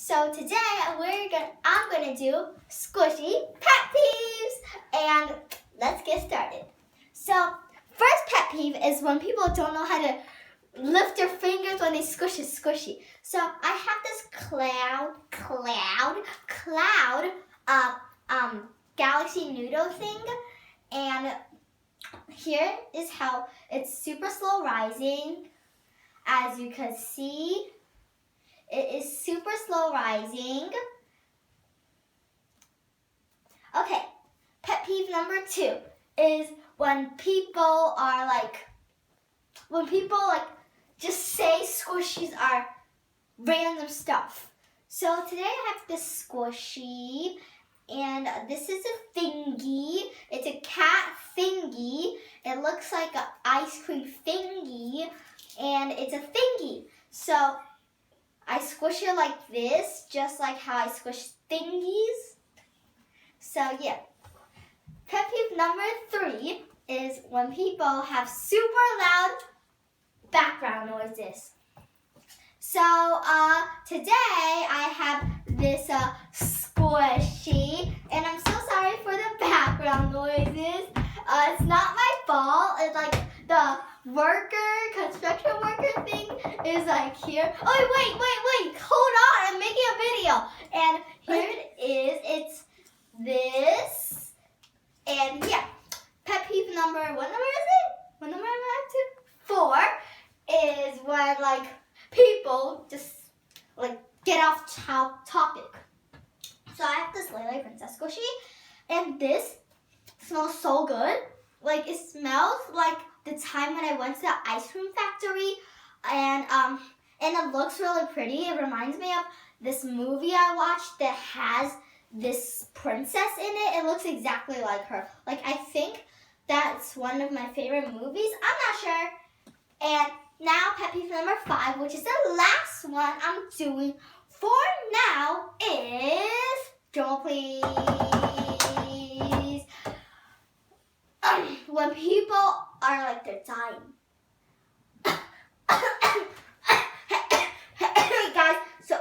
So today I'm gonna do squishy pet peeves, and let's get started. So first pet peeve is when people don't know how to lift their fingers when they squish it squishy. So I have this galaxy noodle thing, and here is how it's super slow rising. As you can see, it is super slow rising. Okay, pet peeve number 2 is when people just say squishies are random stuff. So today I have this squishy, and this is a thingy. It's a cat thingy. It looks like an ice cream thingy, and it's a thingy. So I squish it like this, just like how I squish thingies. So yeah. Pet peeve number 3 is when people have super loud background noises. So today I have this squishy, and I'm so sorry for the background noises. It's not my fault. It's like the construction worker thing is like here. Oh, wait. Hold on. I'm making a video. And here it is. It's this. And yeah. Pet peeve number, what number is it? What number am I up to? 4 is when people just get off topic. So I have this Lele Princess squishy, and this smells so good. It smells like the time when I went to the ice cream factory, and it looks really pretty. It reminds me of this movie I watched that has this princess in it. It looks exactly like her. I think that's one of my favorite movies. I'm not sure. And now pet peeve number 5, which is the last one I'm doing for now, is, drum please, when people are they're dying. Guys, so